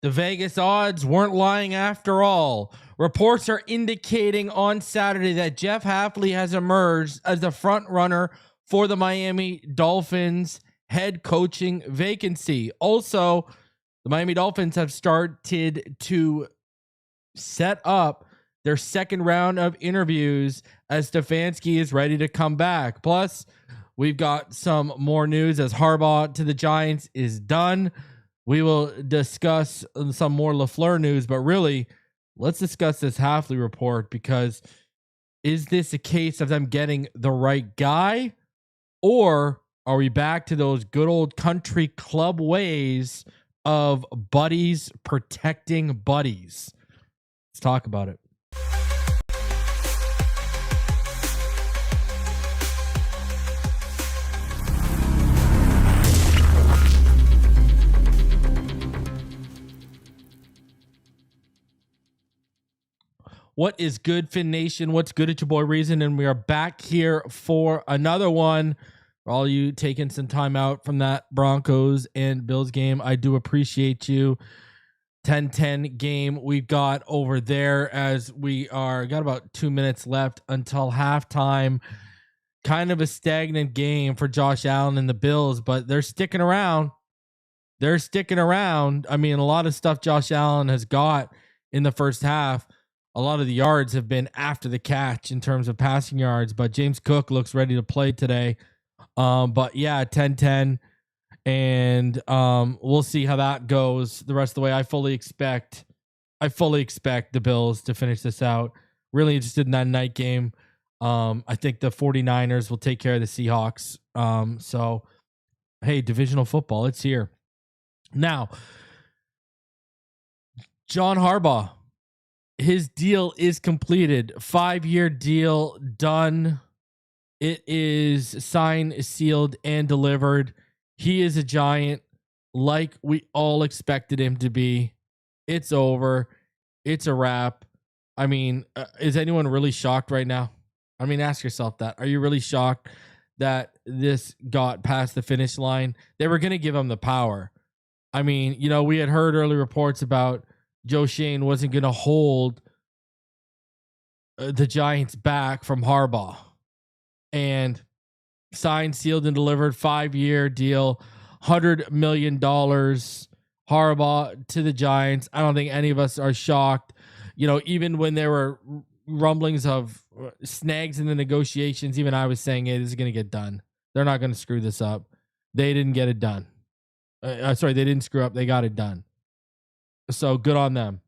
The Vegas odds weren't lying after all. Reports are indicating on Saturday that Jeff Hafley has emerged as the front runner for the Miami Dolphins head coaching vacancy. Also, the Miami Dolphins have started to set up their second round of interviews as Stefanski is ready to come back. Plus, we've got some more news as Harbugh to the Giants is done. We will discuss some more LaFleur news, but really, let's discuss this Hafley report, because is this a case of them getting the right guy, or are we back to those good old country club ways of buddies protecting buddies? Let's talk about it. What is good, Fin Nation? What's good? It's your boy Reason, and we are back here for another one. For all you taking some time out from that Broncos and Bills game, I do appreciate you. 10-10 game we've got over there, as we got about 2 minutes left until halftime. Kind of a stagnant game for Josh Allen and the Bills, but they're sticking around. I mean, a lot of stuff Josh Allen has got in the first half. A lot of the yards have been after the catch in terms of passing yards, but James Cook looks ready to play today. But yeah, 10-10, and we'll see how that goes the rest of the way. I fully expect the Bills to finish this out. Really interested in that night game. I think the 49ers will take care of the Seahawks. So hey, divisional football, it's here. Now, John Harbaugh, his deal is completed. 5-year deal done. It is signed, sealed, and delivered. He is a Giant, like we all expected him to be. It's over. It's a wrap. I mean, is anyone really shocked right now? I mean, ask yourself that. Are you really shocked that this got past the finish line? They were going to give him the power. I mean, you know, we had heard early reports about Joe Shane wasn't going to hold the Giants back from Harbaugh, and signed, sealed, and delivered. 5-year deal, $100 million. Harbaugh to the Giants. I don't think any of us are shocked. You know, even when there were rumblings of snags in the negotiations, even I was saying, hey, this is going to get done. They're not going to screw this up. They didn't get it done. They didn't screw up. They got it done. So good on them.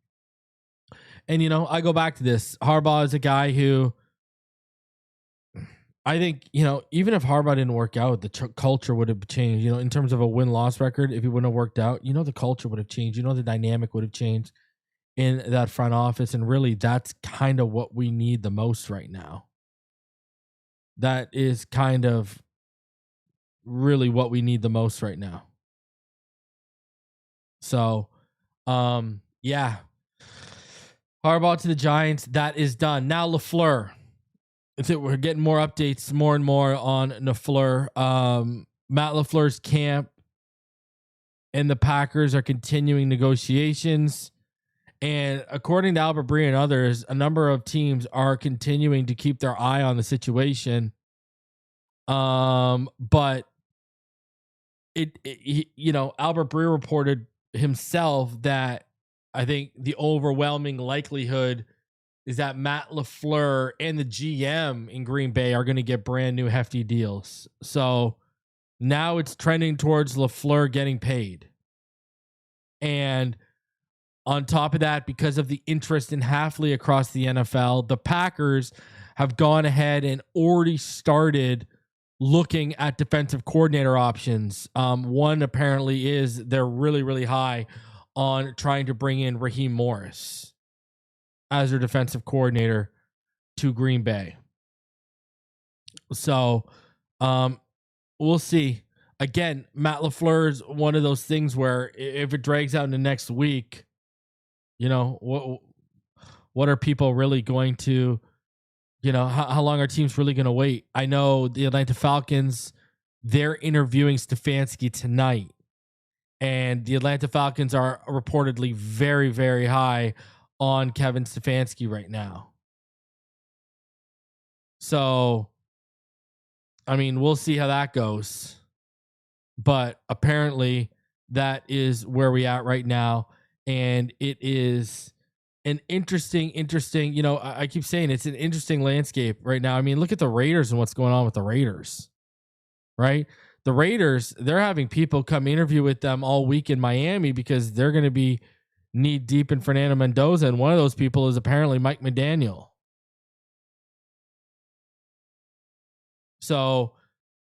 And, you know, I go back to this. Harbaugh is a guy who I think, you know, even if Harbaugh didn't work out, the culture would have changed, you know, in terms of a win-loss record. If he wouldn't have worked out, you know, the culture would have changed. You know, the dynamic would have changed in that front office. And really, that's kind of what we need the most right now. That is kind of really what we need the most right now. So, yeah. Harbaugh to the Giants. That is done. Now LaFleur. We're getting more updates, more and more on LaFleur. Matt LaFleur's camp and the Packers are continuing negotiations. And according to Albert Bree and others, a number of teams are continuing to keep their eye on the situation. But you know, Albert Bree reported himself that I think the overwhelming likelihood is that Matt LaFleur and the GM in Green Bay are going to get brand new hefty deals. So now it's trending towards LaFleur getting paid. And on top of that, because of the interest in Hafley across the NFL, the Packers have gone ahead and already started looking at defensive coordinator options. One apparently is they're really, really high on trying to bring in Raheem Morris as their defensive coordinator to Green Bay. So we'll see. Again, Matt LaFleur is one of those things where if it drags out into next week, you know, what are people really going to, you know, how long are teams really going to wait? I know the Atlanta Falcons, they're interviewing Stefanski tonight. And the Atlanta Falcons are reportedly very, very high on Kevin Stefanski right now. So, I mean, we'll see how that goes. But apparently that is where we at right now. And it is an interesting, I keep saying it's an interesting landscape right now. I mean, look at the Raiders and what's going on with the Raiders, right? The Raiders, they're having people come interview with them all week in Miami because they're going to be knee deep in Fernando Mendoza. And one of those people is apparently Mike McDaniel. So,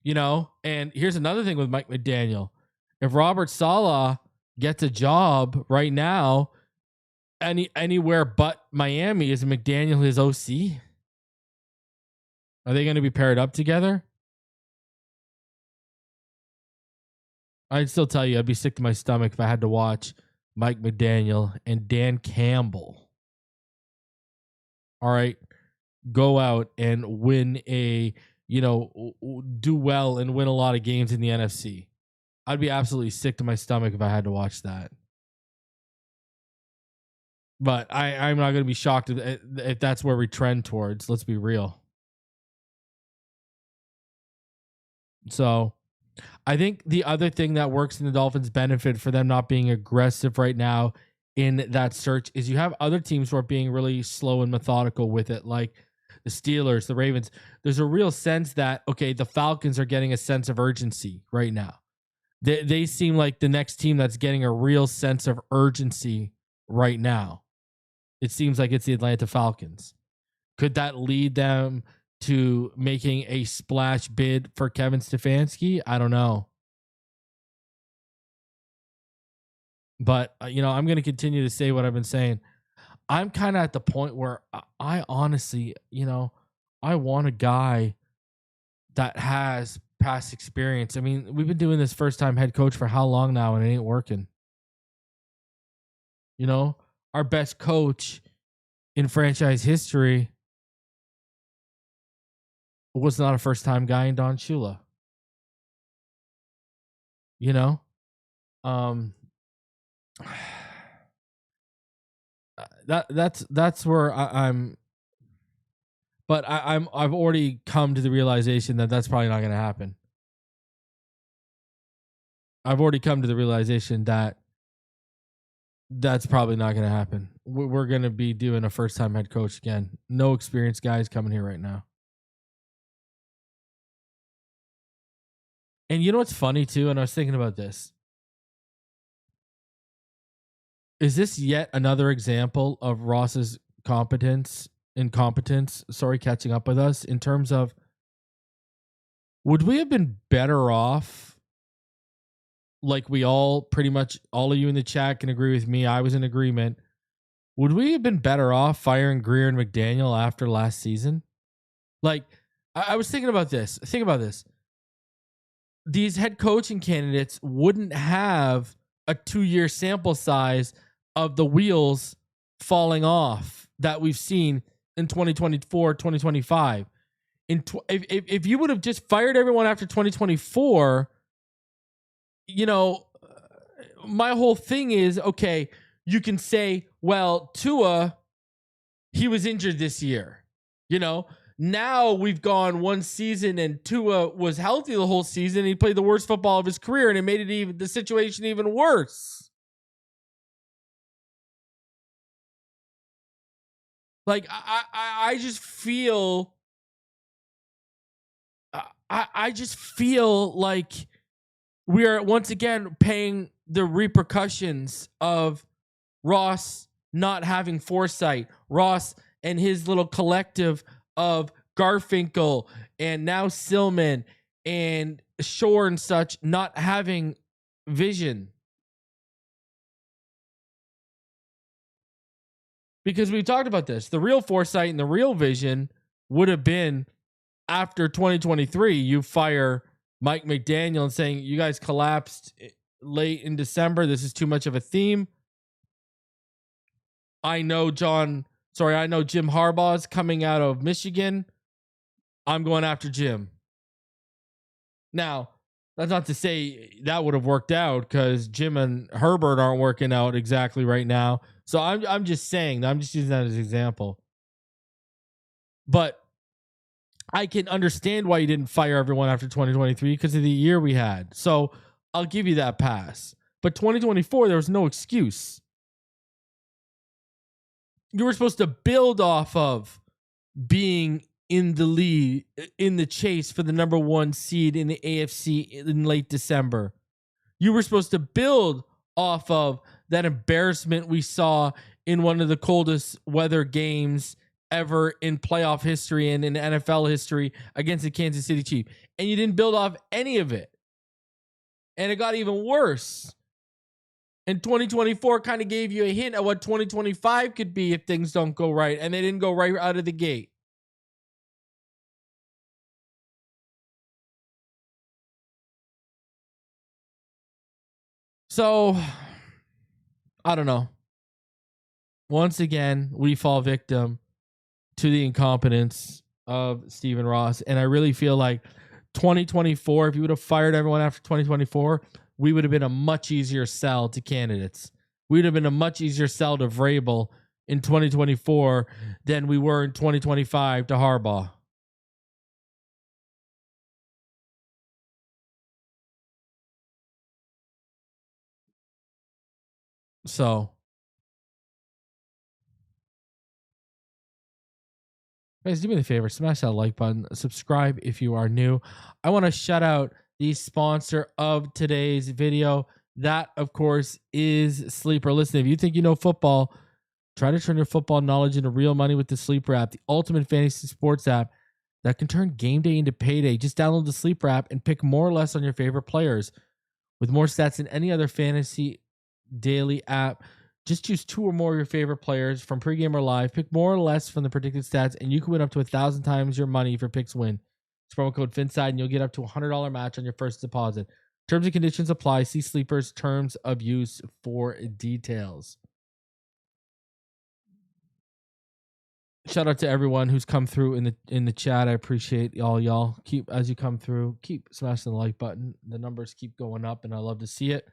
and here's another thing with Mike McDaniel. If Robert Saleh gets a job right now, anywhere but Miami, is McDaniel his OC? Are they going to be paired up together? I'd still tell you, I'd be sick to my stomach if I had to watch Mike McDaniel and Dan Campbell. All right, go out and win do well and win a lot of games in the NFC. I'd be absolutely sick to my stomach if I had to watch that. But I'm not going to be shocked if that's where we trend towards. Let's be real. So I think the other thing that works in the Dolphins' benefit for them not being aggressive right now in that search is you have other teams who are being really slow and methodical with it, like the Steelers, the Ravens. There's a real sense that, okay, the Falcons are getting a sense of urgency right now. They seem like the next team that's getting a real sense of urgency right now. It seems like it's the Atlanta Falcons. Could that lead them to making a splash bid for Kevin Stefanski? I don't know. But, I'm going to continue to say what I've been saying. I'm kind of at the point where I honestly, I want a guy that has past experience. I mean, we've been doing this first-time head coach for how long now, and it ain't working. Our best coach in franchise history was not a first-time guy in Don Shula. That's where I'm. But I've already come to the realization that that's probably not going to happen. I've already come to the realization that that's probably not going to happen. We're going to be doing a first-time head coach again. No experienced guys coming here right now. And you know what's funny too? And I was thinking about this. Is this yet another example of Ross's incompetence, catching up with us in terms of, would we have been better off? Like we all, pretty much all of you in the chat can agree with me. I was in agreement. Would we have been better off firing Greer and McDaniel after last season? Like, I was thinking about this. Think about this. These head coaching candidates wouldn't have a 2-year sample size of the wheels falling off that we've seen in 2024, 2025. If you would have just fired everyone after 2024, my whole thing is, okay, you can say, well, Tua, he was injured this year. Now we've gone one season and Tua was healthy the whole season. He played the worst football of his career, and it made the situation even worse. Like I just feel, I just feel like we are once again paying the repercussions of Ross not having foresight. Ross and his little collective of Garfinkel and now Silman and Shore and such not having vision. Because we've talked about this. The real foresight and the real vision would have been after 2023, you fire Mike McDaniel and saying, you guys collapsed late in December. This is too much of a theme. I know Jim Harbaugh is coming out of Michigan. I'm going after Jim. Now, That's not to say that would have worked out because Jim and Herbert aren't working out exactly right now. So I'm just saying, I'm just using that as an example. But I can understand why you didn't fire everyone after 2023 because of the year we had. So I'll give you that pass. But 2024, there was no excuse. You were supposed to build off of being in the lead, in the chase for the number 1 seed in the AFC in late December. You were supposed to build off of that embarrassment we saw in one of the coldest weather games ever in playoff history and in NFL history against the Kansas City Chiefs. And you didn't build off any of it. And it got even worse. And 2024 kind of gave you a hint at what 2025 could be if things don't go right. And they didn't go right out of the gate. So, I don't know. Once again, we fall victim to the incompetence of Stephen Ross. And I really feel like 2024, if you would have fired everyone after 2024, we would have been a much easier sell to candidates. We would have been a much easier sell to Vrabel in 2024 than we were in 2025 to Harbaugh. So, guys, do me a favor, smash that like button, subscribe if you are new. I want to shout out the sponsor of today's video. That, of course, is Sleeper. Listen, if you think you know football, try to turn your football knowledge into real money with the Sleeper app, the ultimate fantasy sports app that can turn game day into payday. Just download the Sleeper app and pick more or less on your favorite players. With more stats than any other fantasy daily app, just choose 2 or more of your favorite players from pregame or live. Pick more or less from the predicted stats, and you can win up to 1,000 times your money if your picks win. It's promo code Phinside, and you'll get up to $100 match on your first deposit. Terms and conditions apply. See Sleeper's terms of use for details. Shout out to everyone who's come through in the chat. I appreciate y'all. Keep as you come through, keep smashing the like button. The numbers keep going up, and I love to see it.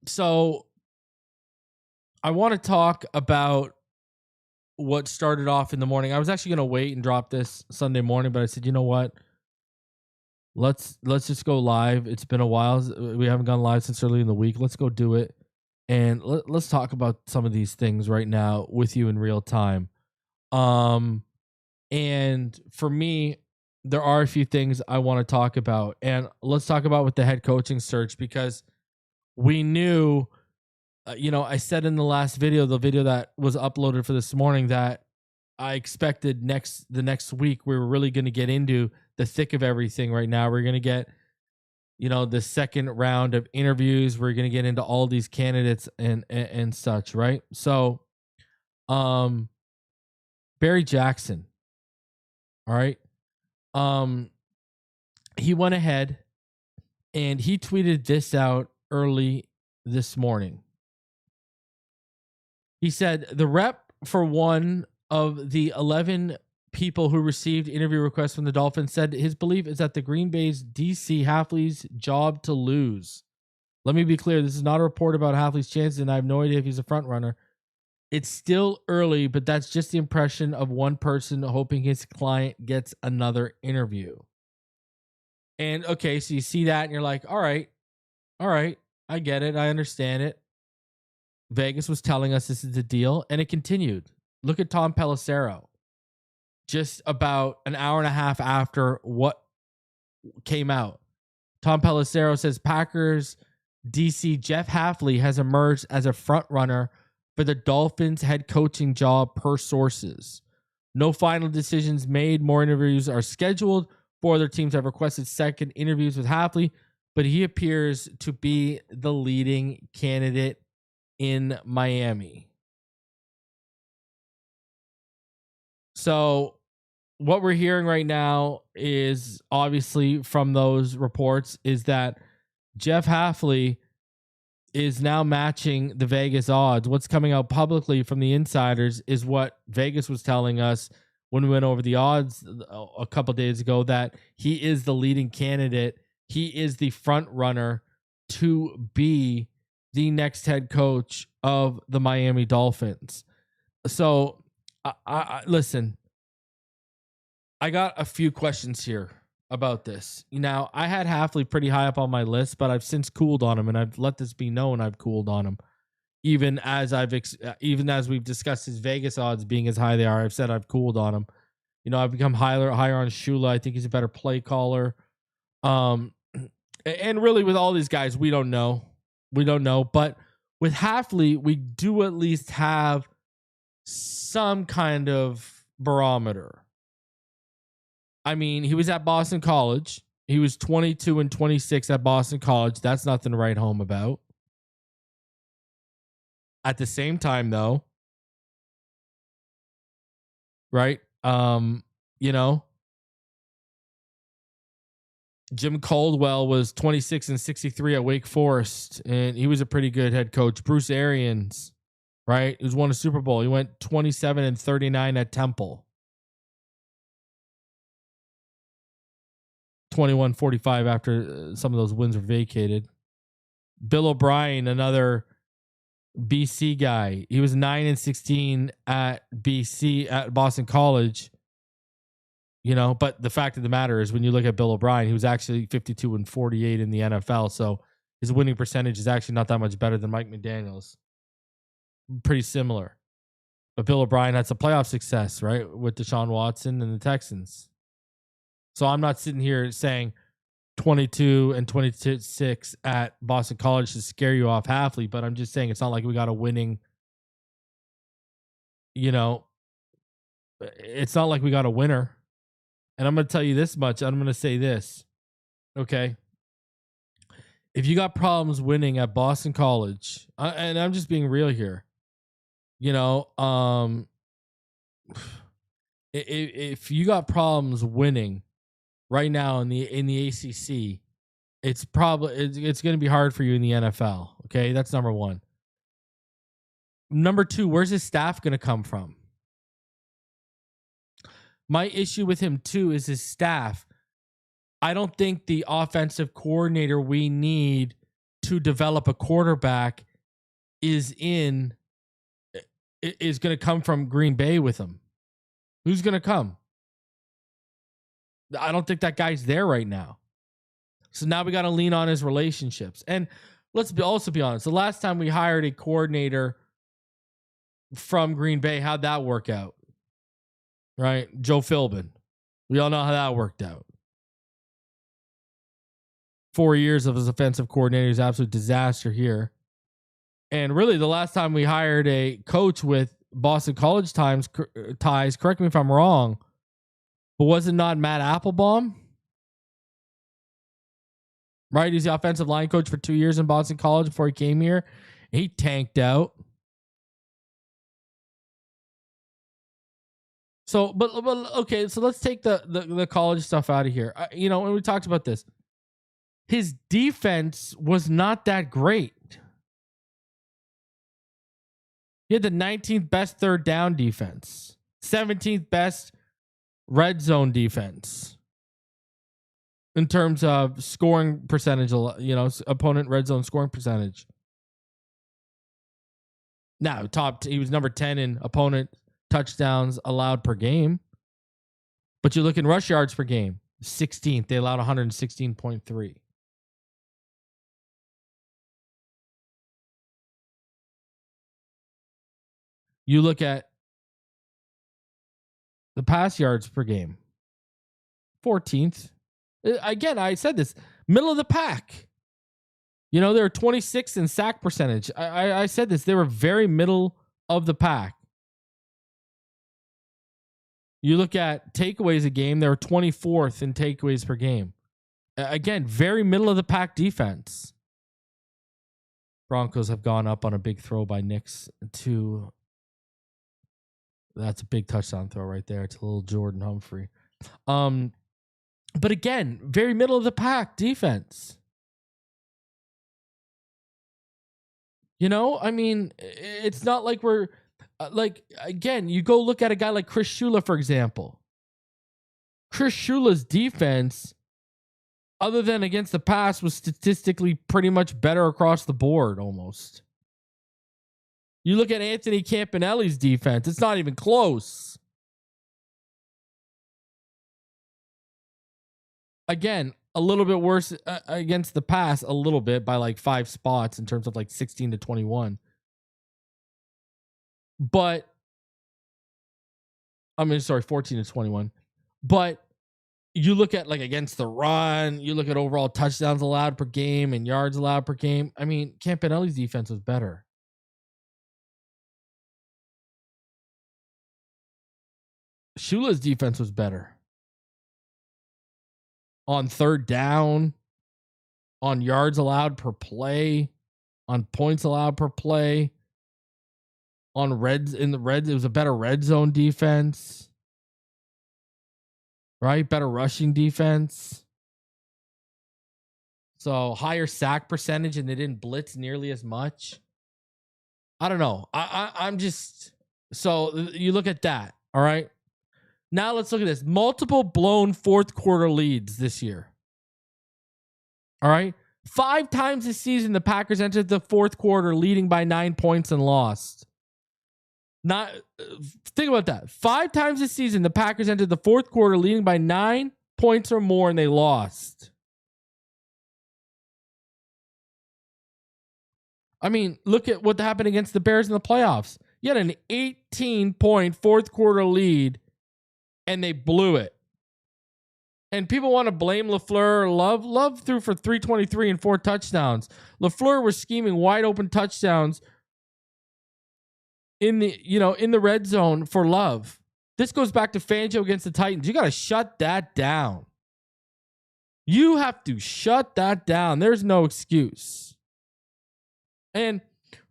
So I want to talk about what started off in the morning. I was actually going to wait and drop this Sunday morning, but I said, you know what? Let's just go live. It's been a while. We haven't gone live since early in the week. Let's go do it. And let's talk about some of these things right now with you in real time. And for me, there are a few things I want to talk about. And let's talk about with the head coaching search, because we knew, I said in the last video, the video that was uploaded for this morning, that I expected the next week we were really going to get into the thick of everything right now. We're going to get, the second round of interviews. We're going to get into all these candidates and such, right? So, Barry Jackson, all right. He went ahead and he tweeted this out early this morning. He said the rep for one of the 11 people who received interview requests from the Dolphins said his belief is that the Green Bay's DC Hafley's job to lose. Let me be clear. This is not a report about Hafley's chances, and I have no idea if he's a front runner. It's still early, but that's just the impression of one person hoping his client gets another interview. And okay, so you see that and you're like, all right, I get it. I understand it. Vegas was telling us this is the deal, and it continued. Look at Tom Pelissero. Just about an hour and a half after what came out, Tom Pelissero says Packers DC Jeff Hafley has emerged as a front runner for the Dolphins head coaching job per sources. No final decisions made. More interviews are scheduled. 4 other teams have requested second interviews with Hafley, but he appears to be the leading candidate in Miami. So what we're hearing right now is, obviously from those reports, is that Jeff Hafley is now matching the Vegas odds. What's coming out publicly from the insiders is what Vegas was telling us when we went over the odds a couple days ago that he is the leading candidate. He is the front runner to be the next head coach of the Miami Dolphins. So, I listen, I got a few questions here about this. Now, I had Hafley pretty high up on my list, but I've since cooled on him, and I've let this be known I've cooled on him. Even as we've discussed his Vegas odds being as high they are, I've said I've cooled on him. I've become higher on Shula. I think he's a better play caller. And really with all these guys, we don't know. But with Hafley, we do at least have some kind of barometer. I mean, he was at Boston College. He was 22-26 at Boston College. That's nothing to write home about. At the same time, though, right? Jim Caldwell was 26-63 at Wake Forest, and he was a pretty good head coach. Bruce Arians, right? He was won a Super Bowl. He went 27-39 at Temple. 21-45 after some of those wins were vacated. Bill O'Brien, another BC guy. He was 9-16 at BC at Boston College. But the fact of the matter is when you look at Bill O'Brien, he was actually 52-48 in the NFL. So his winning percentage is actually not that much better than Mike McDaniel's. Pretty similar. But Bill O'Brien had some playoff success, right? With Deshaun Watson and the Texans. So I'm not sitting here saying 22-26 at Boston College to scare you off Hafley, but I'm just saying it's not like we got a winning, it's not like we got a winner. And I'm going to tell you this much. I'm going to say this. Okay. If you got problems winning at Boston College, and I'm just being real here, if you got problems winning right now in the ACC, it's going to be hard for you in the NFL. Okay. That's number one. Number two, where's his staff going to come from? My issue with him, too, is his staff. I don't think the offensive coordinator we need to develop a quarterback is going to come from Green Bay with him. Who's going to come? I don't think that guy's there right now. So now we got to lean on his relationships. And let's also be honest. The last time we hired a coordinator from Green Bay, how'd that work out? Right? Joe Philbin. We all know how that worked out. 4 years of his offensive coordinator is an absolute disaster here. And really, the last time we hired a coach with Boston College ties, correct me if I'm wrong, but was it not Matt Applebaum? Right? He's the offensive line coach for 2 years in Boston College before he came here. He tanked out. So, but okay, so let's take the college stuff out of here. When we talked about this, his defense was not that great. He had the 19th best third down defense, 17th best red zone defense in terms of scoring percentage, opponent red zone scoring percentage. Now, he was number 10 in opponent touchdowns allowed per game. But you look in rush yards per game, 16th. They allowed 116.3. You look at the pass yards per game, 14th. Again, I said this, middle of the pack. They were 26th in sack percentage. I said this, they were very middle of the pack. You look at takeaways a game, they were 24th in takeaways per game. Again, very middle of the pack defense. Broncos have gone up on a big throw by Nix to. That's a big touchdown throw right there. It's a little Jordan Humphrey. But again, very middle of the pack defense. It's not like we're. Like, again, you go look at a guy like Chris Shula, for example. Chris Shula's defense, other than against the pass, was statistically pretty much better across the board almost. You look at Anthony Campanelli's defense, it's not even close. Again, a little bit worse against the pass, a little bit by like 5 spots in terms of like 16 to 21. But, 14 to 21. But you look at like against the run, you look at overall touchdowns allowed per game and yards allowed per game. I mean, Campanelli's defense was better. Shula's defense was better. On third down, on yards allowed per play, on points allowed per play, on it was a better red zone defense. Right? Better rushing defense. So higher sack percentage, and they didn't blitz nearly as much. I don't know. I'm just, so you look at that. All right. Now let's look at this. Multiple blown fourth quarter leads this year. All right. 5 times this season, the Packers entered the fourth quarter leading by 9 points and lost. Not think about that. 5 times this season, the Packers entered the fourth quarter leading by 9 points or more, and they lost. I mean, look at what happened against the Bears in the playoffs. You had an 18-point fourth quarter lead, and they blew it. And people want to blame LaFleur. Love threw for 323 and 4 touchdowns. LaFleur was scheming wide open touchdowns in the red zone for Love. This goes back to Fangio against the Titans. You got to shut that down. You have to shut that down. There's no excuse. And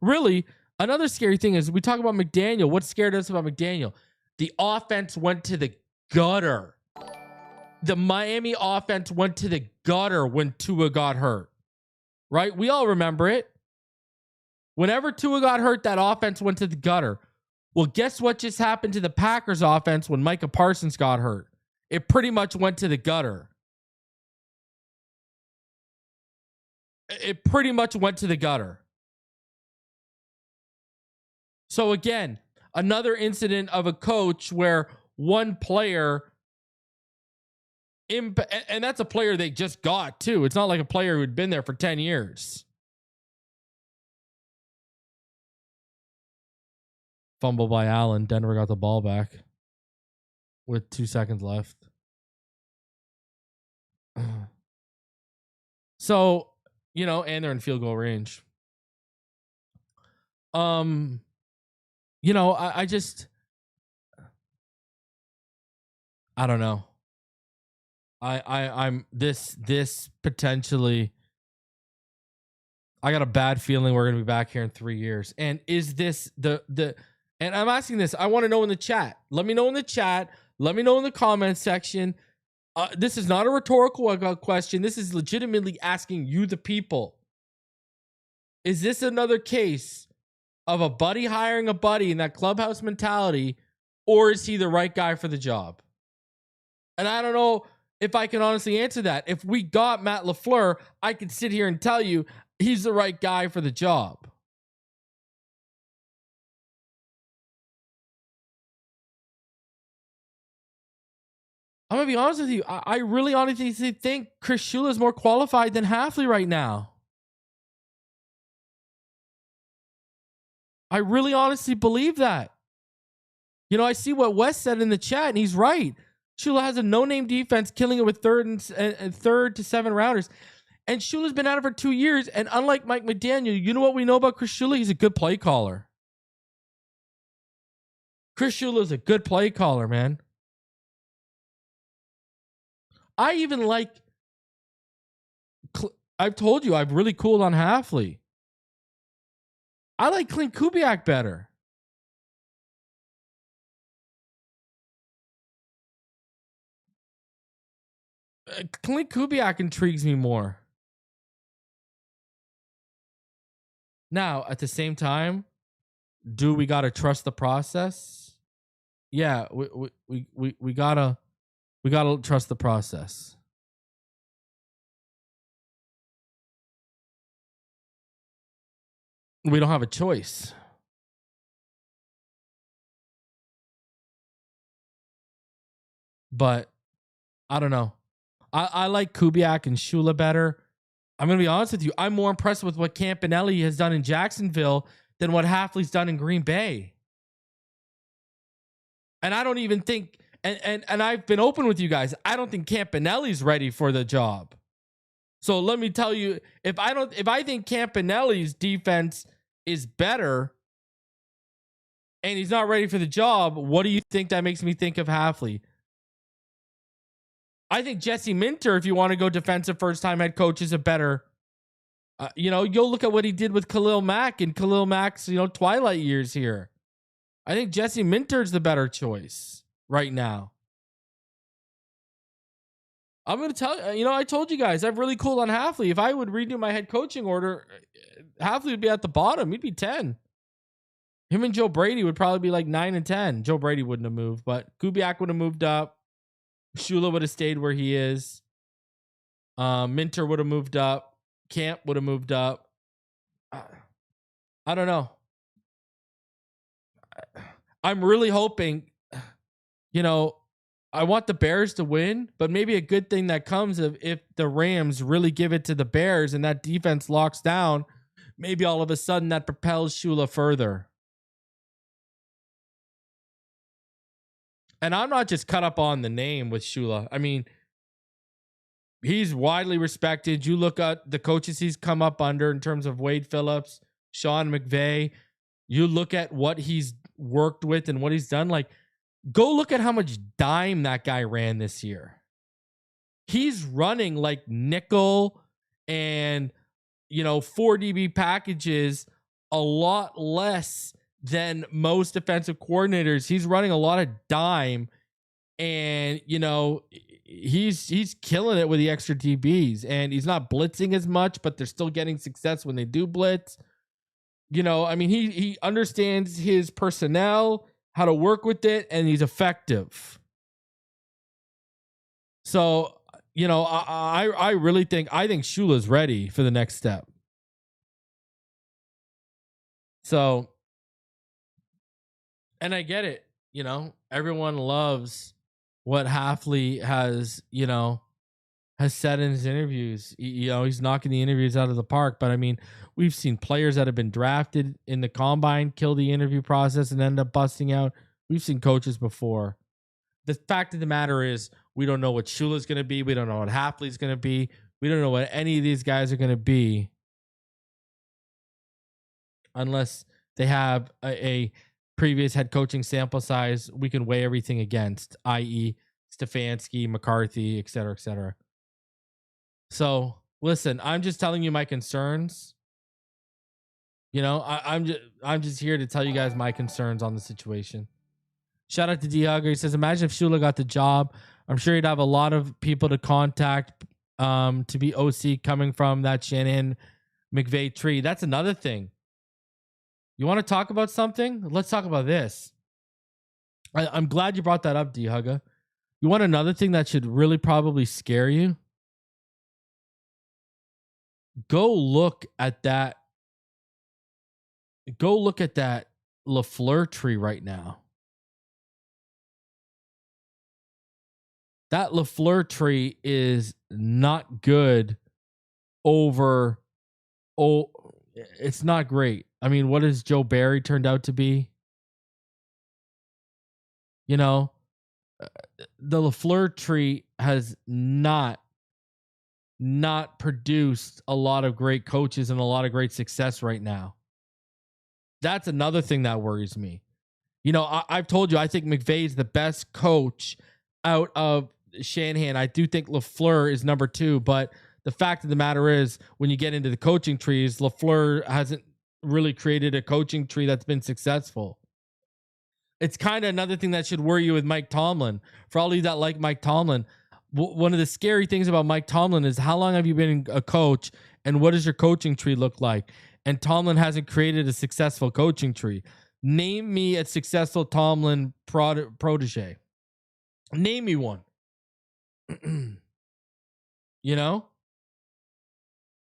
really, another scary thing is we talk about McDaniel. What scared us about McDaniel? The offense went to the gutter. The Miami offense went to the gutter when Tua got hurt. Right? We all remember it. Whenever Tua got hurt, that offense went to the gutter. Well, guess what just happened to the Packers offense when Micah Parsons got hurt? It pretty much went to the gutter. It pretty much went to the gutter. So again, another incident of a coach where one player, and that's a player they just got too. It's not like a player who had been there for 10 years. Fumble by Allen. Denver got the ball back with 2 seconds left. So, and they're in field goal range. I just, I don't know. I'm this potentially, I got a bad feeling we're going to be back here in 3 years. And is this and I'm asking this, I want to know in the chat. Let me know in the chat. Let me know in the comments section. This is not a rhetorical question. This is legitimately asking you, the people. Is this another case of a buddy hiring a buddy in that clubhouse mentality, or is he the right guy for the job? And I don't know if I can honestly answer that. If we got Matt LaFleur, I could sit here and tell you he's the right guy for the job. I'm going to be honest with you. I really honestly think Chris Shula is more qualified than Hafley right now. I really honestly believe that. I see what Wes said in the chat, and he's right. Shula has a no-name defense, killing it with third to 7 rounders. And Shula's been out of for 2 years. And unlike Mike McDaniel, you know what we know about Chris Shula? He's a good play caller. Chris Shula is a good play caller, man. I even like, I've told you, I've really cooled on Hafley. I like Clint Kubiak better. Clint Kubiak intrigues me more. Now, at the same time, do we gotta trust the process? Yeah, we gotta trust the process. We don't have a choice. But I don't know. I like Kubiak and Shula better. I'm going to be honest with you. I'm more impressed with what Campanelli has done in Jacksonville than what Hafley's done in Green Bay. And I don't even think, and I've been open with you guys, I don't think Campanelli's ready for the job. So let me tell you, if I think Campanelli's defense is better and he's not ready for the job, what do you think that makes me think of Hafley? I think Jesse Minter, if you want to go defensive first-time head coach, is a better. You'll look at what he did with Khalil Mack in Khalil Mack's twilight years here. I think Jesse Minter's the better choice right now. I'm going to tell you, I told you guys I've really cooled on Hafley. If I would redo my head coaching order, Hafley would be at the bottom. He'd be 10. Him and Joe Brady would probably be like 9 and 10. Joe Brady wouldn't have moved, but Kubiak would have moved up. Shula would have stayed where he is. Minter would have moved up. Camp would have moved up. I don't know. I'm really hoping, I want the Bears to win, but maybe a good thing that comes of if the Rams really give it to the Bears and that defense locks down, maybe all of a sudden that propels Shula further. And I'm not just cut up on the name with Shula. I mean, he's widely respected. You look at the coaches he's come up under in terms of Wade Phillips, Sean McVay. You look at what he's worked with and what he's done. Like, go look at how much dime that guy ran this year. He's running like nickel and, 4 DB packages a lot less than most defensive coordinators. He's running a lot of dime, and he's killing it with the extra DBs, and he's not blitzing as much, but they're still getting success when they do blitz. He understands his personnel, how to work with it, and he's effective. So, I really think Shula's ready for the next step. So, and I get it, everyone loves what Hafley has said in his interviews. He's knocking the interviews out of the park. But I mean, we've seen players that have been drafted in the combine kill the interview process and end up busting out. We've seen coaches before. The fact of the matter is, we don't know what Shula's going to be. We don't know what Hafley's going to be. We don't know what any of these guys are going to be unless they have a previous head coaching sample size we can weigh everything against, i.e. Stefanski, McCarthy, et cetera, et cetera. So listen, I'm just telling you my concerns. I'm just here to tell you guys my concerns on the situation. Shout out to D Hugger. He says, imagine if Shula got the job. I'm sure he'd have a lot of people to contact to be OC coming from that Shanahan McVay tree. That's another thing. You want to talk about something? Let's talk about this. I'm glad you brought that up, D Hugger. You want another thing that should really probably scare you? Go look at that LaFleur tree right now. That LaFleur tree is not good it's not great. I mean, what has Joe Barry turned out to be? The LaFleur tree has not produced a lot of great coaches and a lot of great success right now. That's another thing that worries me. I've told you, I think McVay is the best coach out of Shanahan. I do think LaFleur is number 2, but the fact of the matter is, when you get into the coaching trees, LaFleur hasn't really created a coaching tree that's been successful. It's kind of another thing that should worry you with Mike Tomlin. For all of you that like Mike Tomlin, one of the scary things about Mike Tomlin is how long have you been a coach and what does your coaching tree look like? And Tomlin hasn't created a successful coaching tree. Name me a successful Tomlin protege. Name me one. You know?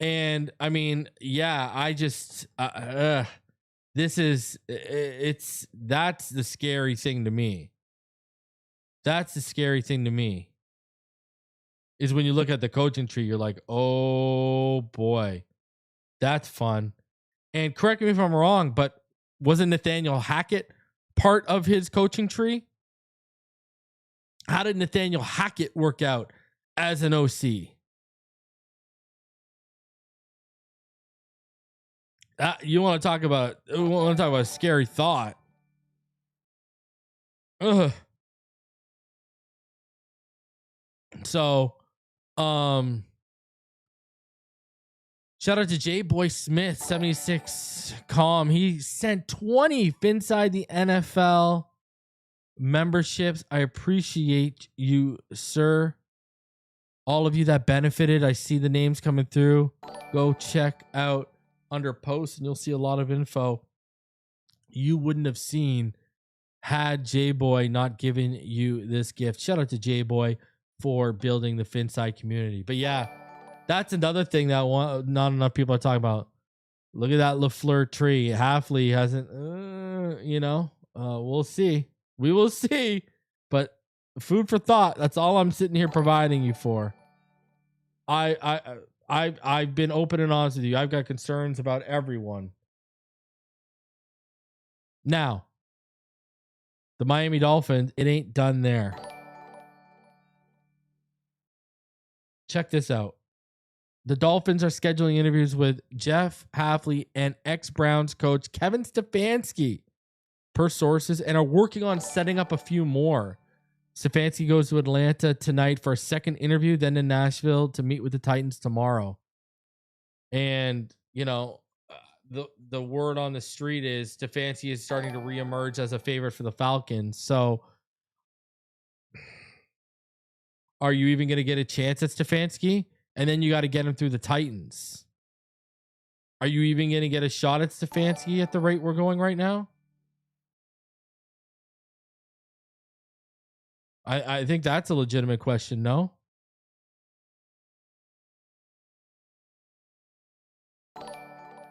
And I mean, yeah, I just this is that's the scary thing to me. That's the scary thing to me. Is when you look at the coaching tree, you're like, "Oh boy. That's fun." And correct me if I'm wrong, but wasn't Nathaniel Hackett part of his coaching tree? How did Nathaniel Hackett work out as an OC? You want to talk about a scary thought? Ugh. So, shout out to J Boy Smith 76 calm. He sent 20 Phinside the NFL memberships. I appreciate you, sir. All of you that benefited. I see the names coming through. Go check out under posts and you'll see a lot of info you wouldn't have seen had J-Boy not given you this gift. Shout out to J-Boy for building the Phinside community. But yeah, that's another thing that not enough people are talking about. Look at that LaFleur tree. Hafley hasn't, we'll see. We will see. But food for thought. That's all I'm sitting here providing you for. I've been open and honest with you. I've got concerns about everyone. Now, the Miami Dolphins, it ain't done there. Check this out. The Dolphins are scheduling interviews with Jeff Hafley and ex-Browns coach Kevin Stefanski, per sources, and are working on setting up a few more. Stefanski goes to Atlanta tonight for a second interview, then to Nashville to meet with the Titans tomorrow. And, the word on the street is Stefanski is starting to reemerge as a favorite for the Falcons. So are you even going to get a chance at Stefanski? And then you got to get him through the Titans. Are you even going to get a shot at Stefanski at the rate we're going right now? I think that's a legitimate question, no?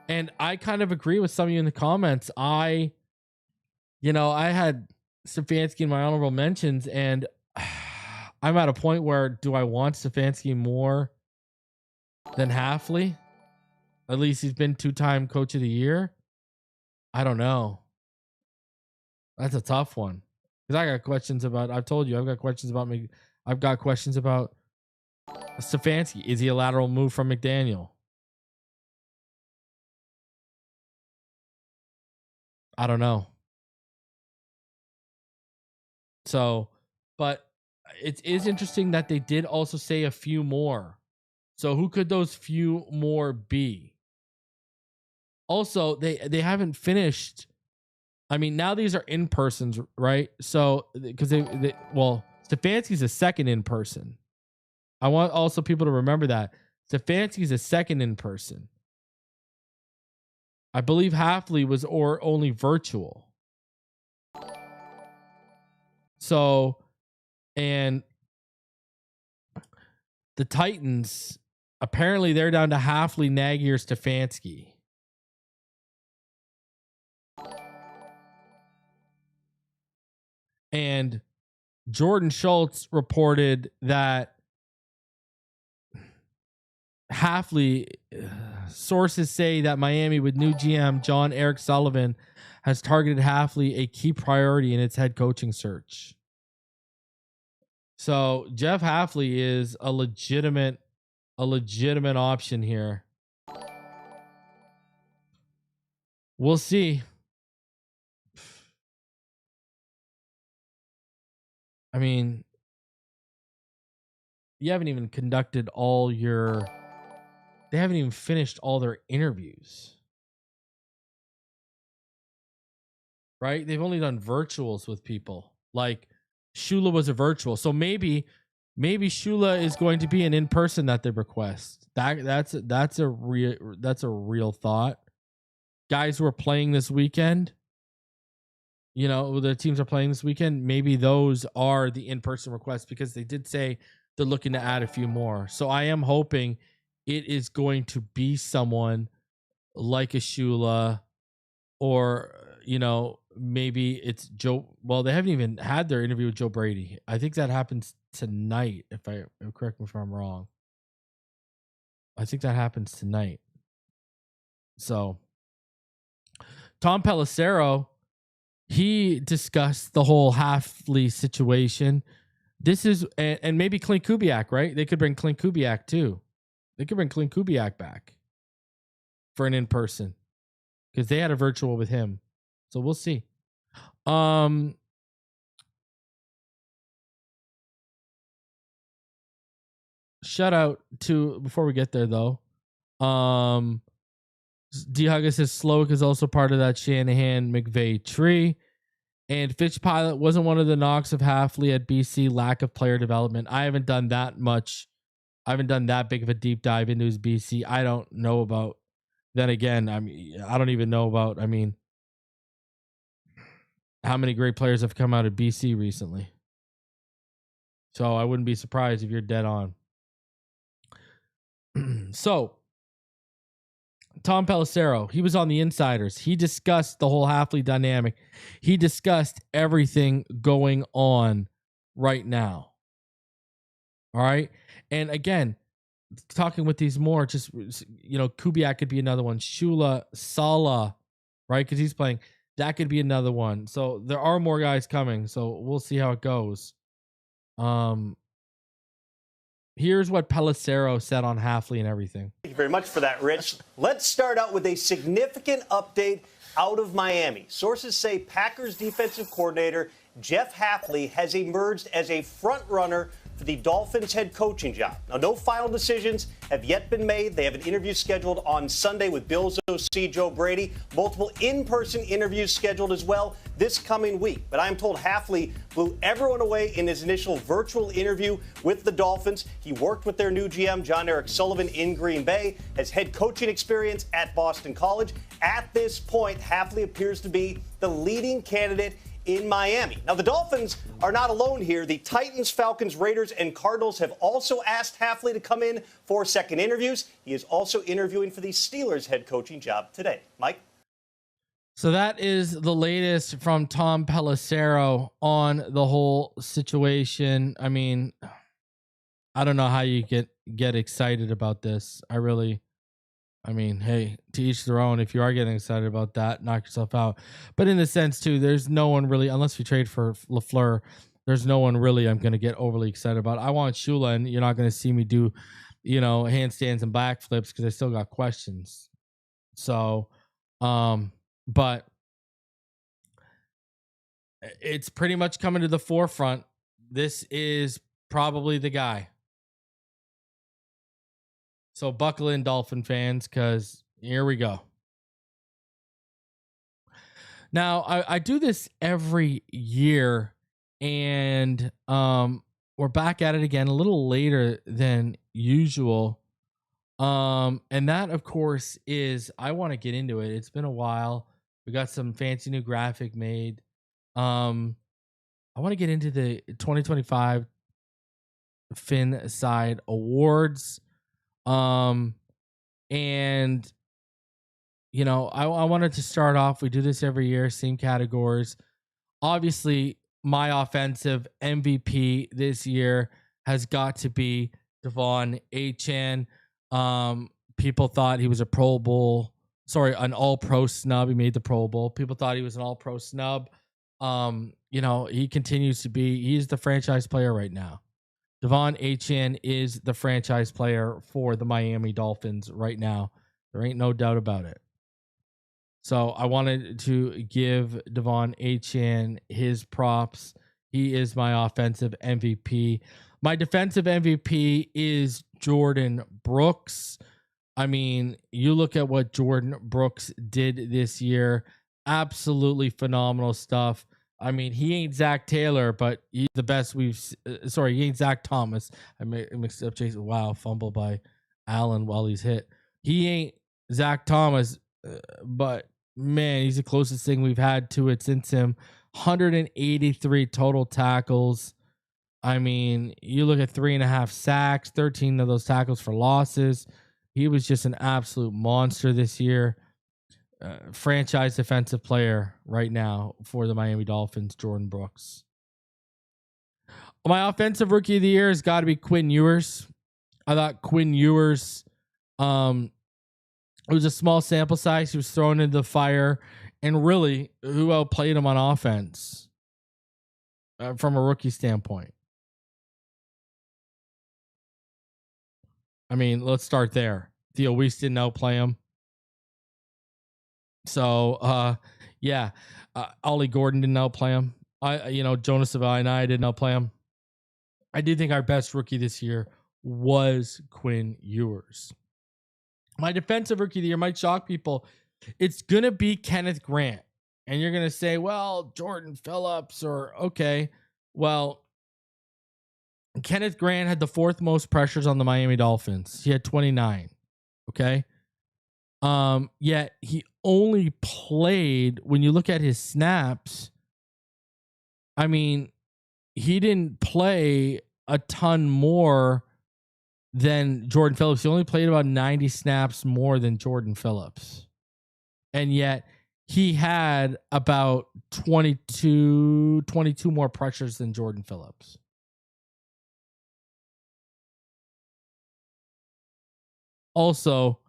And I kind of agree with some of you in the comments. I had Stefanski in my honorable mentions, and I'm at a point where do I want Stefanski more than Hafley? At least he's been 2-time coach of the year. I don't know. That's a tough one. Because I got questions about, I've told you, I've got questions about me. I've got questions about Stefanski. Is he a lateral move from McDaniel? I don't know. So, but it is interesting that they did also say a few more. So who could those few more be? Also, they haven't finished. I mean, now these are in persons, right? So because Stefanski's a second in person. I want also people to remember that Stefanski's a second in person. I believe Hafley was only virtual. So, and the Titans, apparently they're down to Hafley, Nagy, or Stefanski. And Jordan Schultz reported that Hafley, sources say that Miami with new GM John Eric Sullivan has targeted Hafley a key priority in its head coaching search. So Jeff Hafley is a legitimate option here. We'll see. I mean, you haven't even conducted they haven't even finished all their interviews. Right? They've only done virtuals with people. Like Shula was a virtual. So maybe Shula is going to be an in-person that they request. That's a real thought. Guys who are playing this weekend, the teams are playing this weekend, maybe those are the in-person requests, because they did say they're looking to add a few more. So I am hoping it is going to be someone like a Shula, or maybe it's Joe. Well, they haven't even had their interview with Joe Brady. I think that happens tonight. Correct me if I'm wrong. I think that happens tonight. So Tom Pelissero, he discussed the whole Hafley situation. This is, and maybe Clint Kubiak, right? They could bring Clint Kubiak too. They could bring Clint Kubiak back for an in-person, because they had a virtual with him. So we'll see. Shout out to, before we get there though, D Hugga says Slowick is also part of that Shanahan McVay tree. And Fitch Pilot wasn't one of the knocks of Hafley at BC, lack of player development. I haven't done that much. I haven't done that big of a deep dive into his BC. I don't know about. Then again, I don't even know about, how many great players have come out of BC recently. So I wouldn't be surprised if you're dead on. So Tom Pelissero, he was on the Insiders. He discussed the whole Hafley dynamic. He discussed everything going on right now. All right. And again, talking with these more, just, Kubiak could be another one. Shula, Sala, right? Because he's playing. That could be another one. So there are more guys coming. So we'll see how it goes. Here's what Pelissero said on Hafley and everything. Thank you very much for that, Rich. Let's start out with a significant update out of Miami. Sources say Packers defensive coordinator Jeff Hafley has emerged as a front runner for the Dolphins head coaching job. Now, no final decisions have yet been made. They have an interview scheduled on Sunday with Bills OC Joe Brady. Multiple in-person interviews scheduled as well this coming week. But I am told Hafley blew everyone away in his initial virtual interview with the Dolphins. He worked with their new GM, John Eric Sullivan, in Green Bay, has head coaching experience at Boston College. At this point, Hafley appears to be the leading candidate in Miami. Now, the Dolphins are not alone here. The Titans, Falcons, Raiders, and Cardinals have also asked Hafley to come in for second interviews. He is also interviewing for the Steelers head coaching job today. Mike? So that is the latest from Tom Pelissero on the whole situation. I don't know how you get excited about this. Hey, to each their own. If you are getting excited about that, knock yourself out. But in the sense, too, there's no one really, unless we trade for LaFleur, there's no one really I'm going to get overly excited about. I want Shula, and you're not going to see me do, handstands and backflips, because I still got questions. So, but it's pretty much coming to the forefront. This is probably the guy. So buckle in, Dolphin fans, because here we go. Now, I do this every year, and we're back at it again a little later than usual. And that, of course, is, I want to get into it. It's been a while. We got some fancy new graphic made. I want to get into the 2025 Phinside Awards. I wanted to start off. We do this every year, same categories. Obviously, my offensive MVP this year has got to be Devon Achane. People thought he was an all-pro snub. He made the Pro Bowl. People thought he was an all-pro snub. He continues to be. He's the franchise player right now. Devon Achane is the franchise player for the Miami Dolphins right now. There ain't no doubt about it. So I wanted to give Devon Achane his props. He is my offensive MVP. My defensive MVP is Jordan Brooks. You look at what Jordan Brooks did this year. Absolutely phenomenal stuff. He ain't Zach Taylor, but he's the best he ain't Zach Thomas. I mixed up Jason. Wow, fumble by Allen while he's hit. He ain't Zach Thomas, but man, he's the closest thing we've had to it since him. 183 total tackles. I mean, you look at 3.5 sacks, 13 of those tackles for losses. He was just an absolute monster this year. Franchise defensive player right now for the Miami Dolphins, Jordan Brooks. My offensive rookie of the year has got to be Quinn Ewers. I thought Quinn Ewers, it was a small sample size. He was thrown into the fire, and really, who outplayed him on offense from a rookie standpoint? I mean, let's start there. Theo Weiss didn't outplay him. So, Ollie Gordon didn't outplay him. Jonas Savai and I didn't outplay him. I do think our best rookie this year was Quinn Ewers. My defensive rookie of the year might shock people. It's going to be Kenneth Grant. And you're going to say, well, Jordan Phillips okay. Well, Kenneth Grant had the fourth most pressures on the Miami Dolphins. He had 29. Okay. Yet he only played, when you look at his snaps, I mean, he didn't play a ton more than Jordan Phillips. He only played about 90 snaps more than Jordan Phillips. And yet he had about 22 more pressures than Jordan Phillips. Also,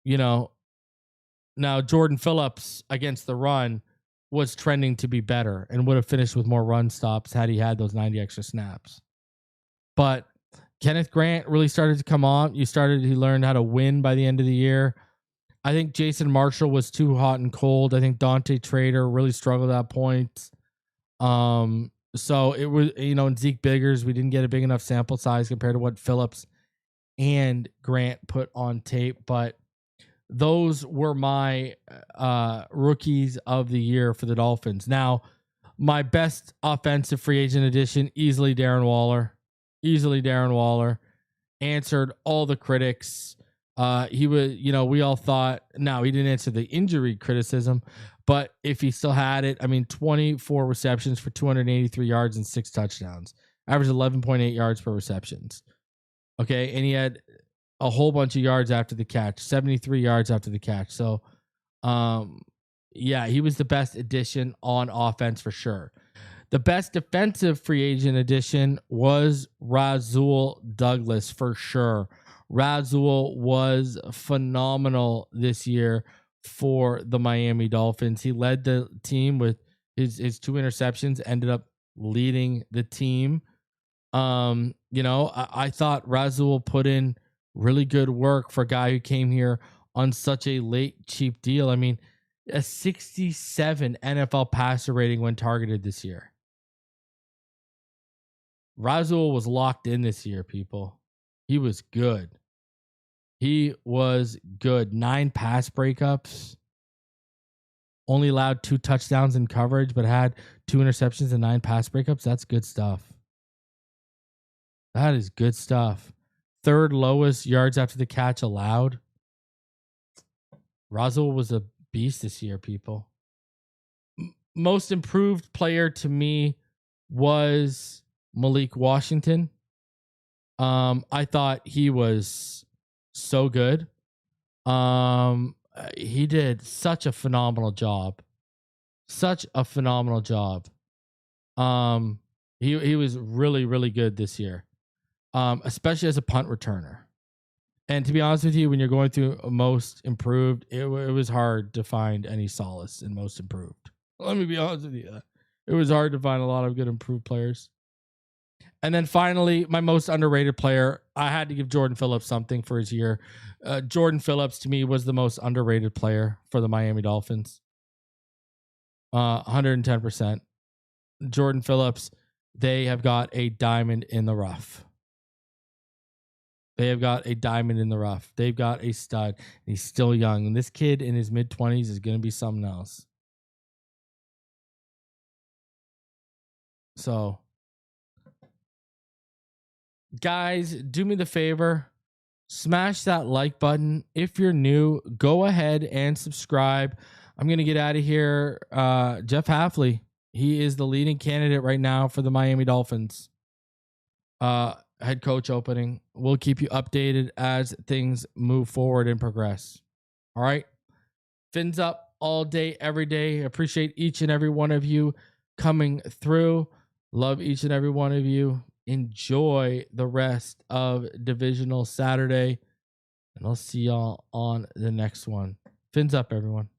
now Jordan Phillips against the run was trending to be better and would have finished with more run stops had he had those 90 extra snaps. But Kenneth Grant really started to come on. He learned how to win by the end of the year. I think Jason Marshall was too hot and cold. I think Dante Trader really struggled at points. So it was, in Zeke Biggers, we didn't get a big enough sample size compared to what Phillips and Grant put on tape, but those were my rookies of the year for the Dolphins. Now, my best offensive free agent addition, easily Darren Waller. Answered all the critics. He was, we all thought, no, he didn't answer the injury criticism, but if he still had it, 24 receptions for 283 yards and 6 touchdowns, averaged 11.8 yards per receptions. Okay. And he had a whole bunch of yards after the catch, 73 yards after the catch. So, he was the best addition on offense for sure. The best defensive free agent addition was Rasul Douglas for sure. Rasul was phenomenal this year for the Miami Dolphins. He led the team with his 2 interceptions, ended up leading the team. I thought Rasul put in really good work for a guy who came here on such a late, cheap deal. A 67 NFL passer rating when targeted this year. Rasul was locked in this year, people. He was good. 9 pass breakups. Only allowed 2 touchdowns in coverage, but had 2 interceptions and 9 pass breakups. That's good stuff. That is good stuff. 3rd lowest yards after the catch allowed. Rasul was a beast this year, people. Most improved player to me was Malik Washington. I thought he was so good. He did such a phenomenal job. He was really, really good this year. Especially as a punt returner. And to be honest with you, when you're going through most improved, it was hard to find any solace in most improved. Let me be honest with you. It was hard to find a lot of good improved players. And then finally, my most underrated player, I had to give Jordan Phillips something for his year. Jordan Phillips, to me, was the most underrated player for the Miami Dolphins. 110%. Jordan Phillips, they have got a diamond in the rough. They've got a stud. He's still young. And this kid in his mid-20s is going to be something else. So, guys, do me the favor. Smash that like button. If you're new, go ahead and subscribe. I'm going to get out of here. Jeff Hafley, He is the leading candidate right now for the Miami Dolphins head coach opening. We'll keep you updated as things move forward and progress. All right. Fins up all day, every day. Appreciate each and every one of you coming through. Love each and every one of you. Enjoy the rest of Divisional Saturday. And I'll see y'all on the next one. Fins up, everyone.